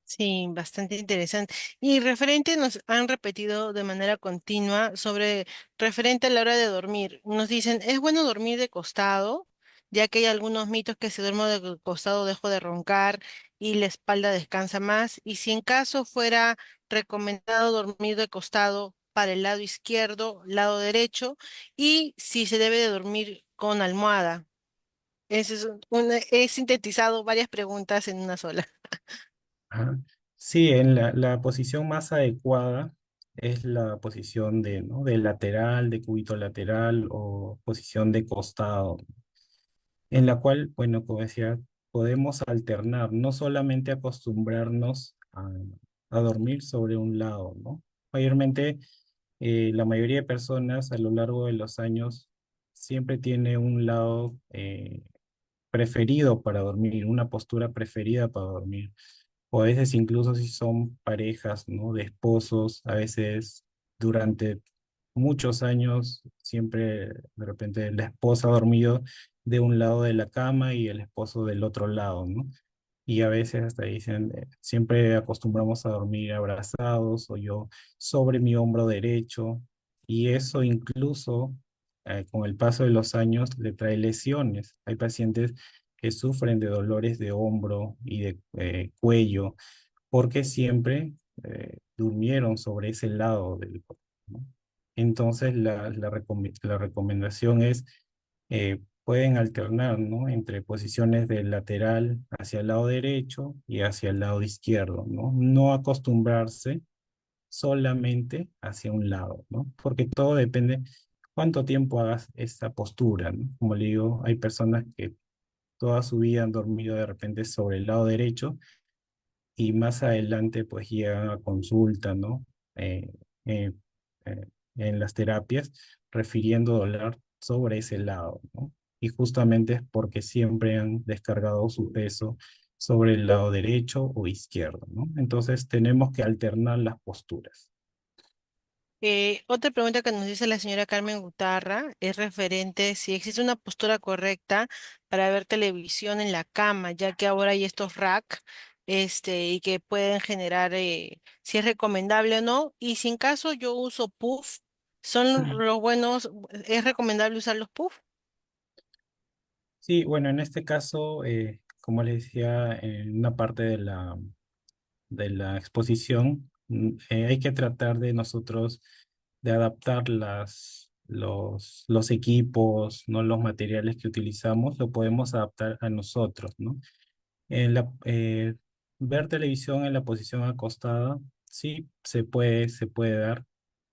Sí, bastante interesante. Y referente, nos han repetido de manera continua sobre referente a la hora de dormir. Nos dicen, es bueno dormir de costado, ya que hay algunos mitos que si duermo de costado dejo de roncar y la espalda descansa más. Y si en caso fuera recomendado dormir de costado para el lado izquierdo, lado derecho, y si se debe de dormir con almohada. He sintetizado varias preguntas en una sola. Ajá. Sí, en la posición más adecuada es la posición de, ¿no? de lateral, de cúbito lateral o posición de costado, en la cual, bueno, como decía, podemos alternar, no solamente acostumbrarnos a dormir sobre un lado, ¿no? Mayormente, la mayoría de personas a lo largo de los años siempre tiene un lado preferido para dormir, una postura preferida para dormir. O a veces incluso si son parejas, ¿no? De esposos, a veces durante muchos años, siempre de repente la esposa ha dormido de un lado de la cama y el esposo del otro lado, ¿no? Y a veces hasta dicen, siempre acostumbramos a dormir abrazados o yo sobre mi hombro derecho y eso incluso con el paso de los años le trae lesiones. Hay pacientes que sufren de dolores de hombro y de cuello porque siempre durmieron sobre ese lado del cuerpo, ¿no? Entonces, la recomendación es, pueden alternar, ¿no? Entre posiciones de lateral hacia el lado derecho y hacia el lado izquierdo, ¿no? No acostumbrarse solamente hacia un lado, ¿no? Porque todo depende cuánto tiempo hagas esta postura, ¿no? Como le digo, hay personas que toda su vida han dormido de repente sobre el lado derecho y más adelante pues llegan a consulta, ¿no? Eh, eh, eh, en las terapias, refiriendo dolor sobre ese lado, ¿no? Y justamente es porque siempre han descargado su peso sobre el lado derecho o izquierdo, ¿no? Entonces tenemos que alternar las posturas. Otra pregunta que nos dice la señora Carmen Gutarra es referente si existe una postura correcta para ver televisión en la cama, ya que ahora hay estos rack, y que pueden generar si es recomendable o no. Y si en caso yo uso puff, ¿son los buenos? ¿Es recomendable usar los puff? Sí, bueno, en este caso, como les decía, en una parte de la exposición, hay que tratar de nosotros de adaptar los equipos, ¿no? Los materiales que utilizamos, lo podemos adaptar a nosotros, ¿no? Ver televisión en la posición acostada, sí, se puede dar.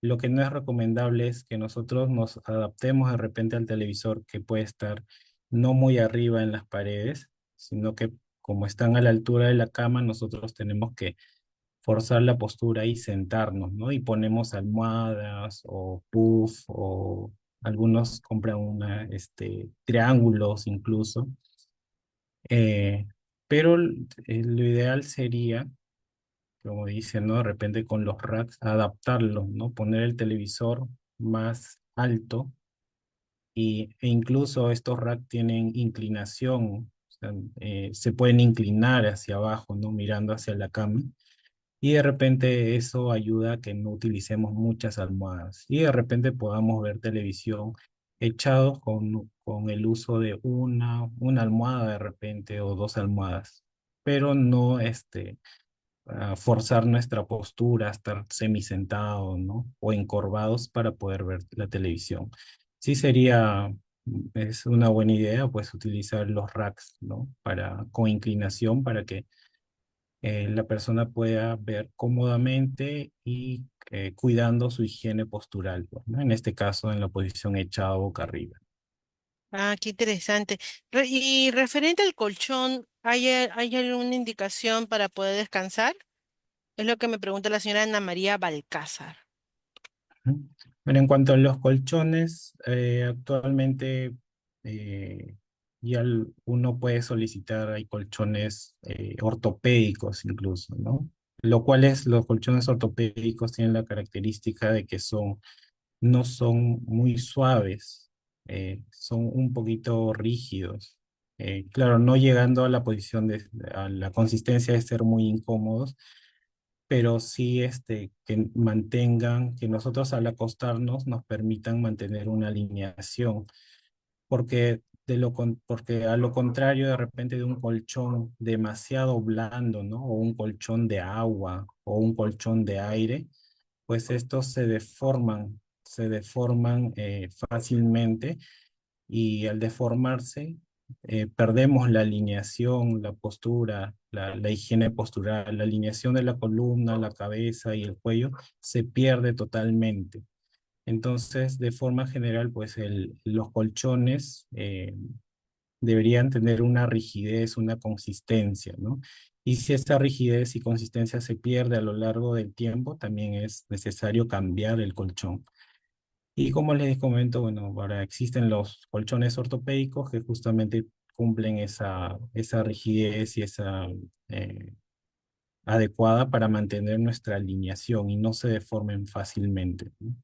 Lo que no es recomendable es que nosotros nos adaptemos de repente al televisor que puede estar no muy arriba en las paredes, sino que como están a la altura de la cama, nosotros tenemos que forzar la postura y sentarnos, ¿no? Y ponemos almohadas o puff o algunos compran triángulos incluso. Eh, pero lo ideal sería como dicen, ¿no? De repente con los racks adaptarlos, ¿no? Poner el televisor más alto e incluso estos racks tienen inclinación, o sea, se pueden inclinar hacia abajo, ¿no? Mirando hacia la cama. Y de repente eso ayuda a que no utilicemos muchas almohadas. Y de repente podamos ver televisión echados con el uso de una almohada de repente o dos almohadas. Pero no forzar nuestra postura, estar semisentado, ¿no? O encorvados para poder ver la televisión. Sí sería, es una buena idea, pues utilizar los racks, ¿no? Con inclinación para que la persona pueda ver cómodamente y cuidando su higiene postural, pues, ¿no? En este caso, en la posición echada boca arriba. Ah, qué interesante. Y referente al colchón, ¿hay alguna indicación para poder descansar? Es lo que me pregunta la señora Ana María Balcázar. Ujú. Bueno, en cuanto a los colchones, actualmente uno puede solicitar, hay colchones ortopédicos incluso, ¿no? Lo cual es, los colchones ortopédicos tienen la característica de que no son muy suaves, son un poquito rígidos. Claro, no llegando a la a la consistencia de ser muy incómodos, pero sí que mantengan, que nosotros al acostarnos nos permitan mantener una alineación, porque, porque a lo contrario de repente de un colchón demasiado blando, ¿no? O un colchón de agua o un colchón de aire, pues estos se deforman fácilmente y al deformarse perdemos la alineación, la postura, la higiene postural, la alineación de la columna, la cabeza y el cuello se pierde totalmente. Entonces, de forma general, pues los colchones deberían tener una rigidez, una consistencia, ¿no? Y si esta rigidez y consistencia se pierde a lo largo del tiempo, también es necesario cambiar el colchón. Y como les comento, bueno, ahora existen los colchones ortopédicos que justamente cumplen esa rigidez y esa eh, adecuada para mantener nuestra alineación y no se deformen fácilmente, ¿no?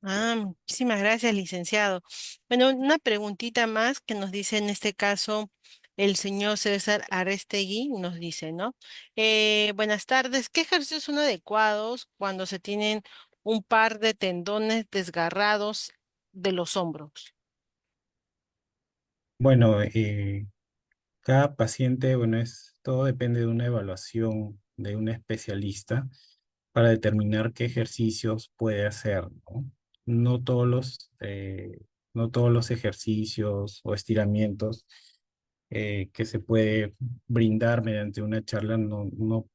Ah, muchísimas gracias, licenciado. Bueno, una preguntita más que nos dice en este caso el señor César Arestegui, nos dice, ¿no? Buenas tardes, ¿qué ejercicios son adecuados cuando se tienen un par de tendones desgarrados de los hombros? Bueno, cada paciente, bueno, todo depende de una evaluación de un especialista para determinar qué ejercicios puede hacer, ¿no? No todos no todos los ejercicios o estiramientos que se puede brindar mediante una charla no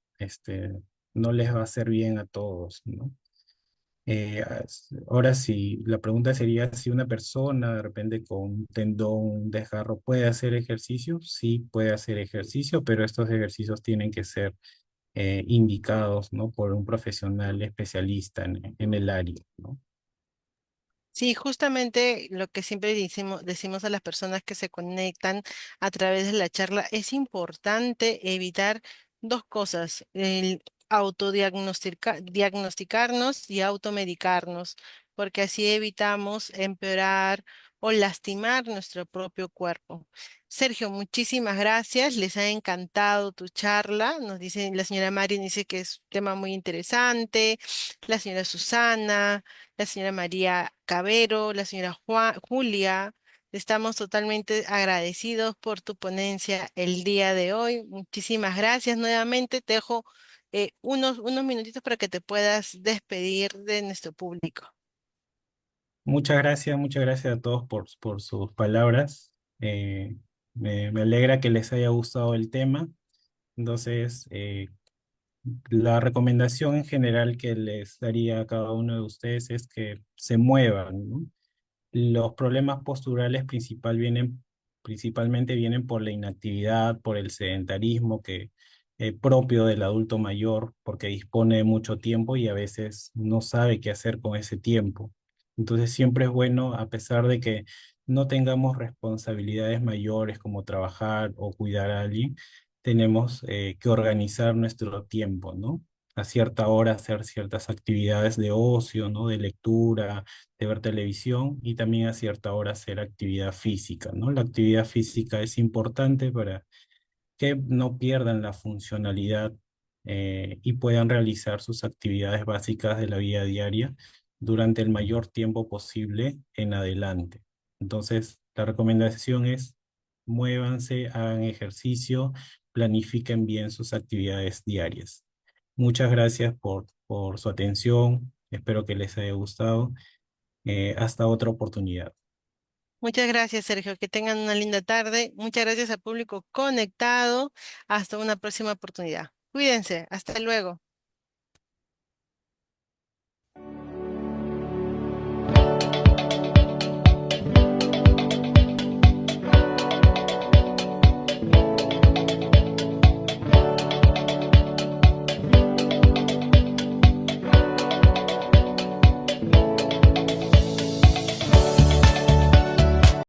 les va a hacer bien a todos, ¿no? Ahora sí, la pregunta sería si una persona de repente con un tendón, un desgarro, ¿puede hacer ejercicio? Sí, puede hacer ejercicio, pero estos ejercicios tienen que ser indicados, ¿no? Por un profesional especialista en el área, ¿no? Sí, justamente lo que siempre decimos a las personas que se conectan a través de la charla, es importante evitar dos cosas, el diagnosticarnos y automedicarnos, porque así evitamos empeorar o lastimar nuestro propio cuerpo. Sergio, muchísimas gracias, les ha encantado tu charla, nos dice la señora Mari, dice que es un tema muy interesante, la señora Susana, la señora María Cabero, la señora Julia. Estamos totalmente agradecidos por tu ponencia el día de hoy. Muchísimas gracias nuevamente. Te dejo unos minutitos para que te puedas despedir de nuestro público. Muchas gracias a todos por sus palabras. Me alegra que les haya gustado el tema. Entonces, la recomendación en general que les daría a cada uno de ustedes es que se muevan, ¿no? Los problemas posturales principalmente vienen por la inactividad, por el sedentarismo propio del adulto mayor, porque dispone de mucho tiempo y a veces no sabe qué hacer con ese tiempo. Entonces siempre es bueno, a pesar de que no tengamos responsabilidades mayores como trabajar o cuidar a alguien, tenemos que organizar nuestro tiempo, ¿no? a cierta hora hacer ciertas actividades de ocio, ¿no? De lectura, de ver televisión y también a cierta hora hacer actividad física, ¿no? La actividad física es importante para que no pierdan la funcionalidad y puedan realizar sus actividades básicas de la vida diaria durante el mayor tiempo posible en adelante. Entonces, la recomendación es muévanse, hagan ejercicio, planifiquen bien sus actividades diarias. Muchas gracias por su atención. Espero que les haya gustado. Hasta otra oportunidad. Muchas gracias, Sergio. Que tengan una linda tarde. Muchas gracias al público conectado. Hasta una próxima oportunidad. Cuídense. Hasta luego.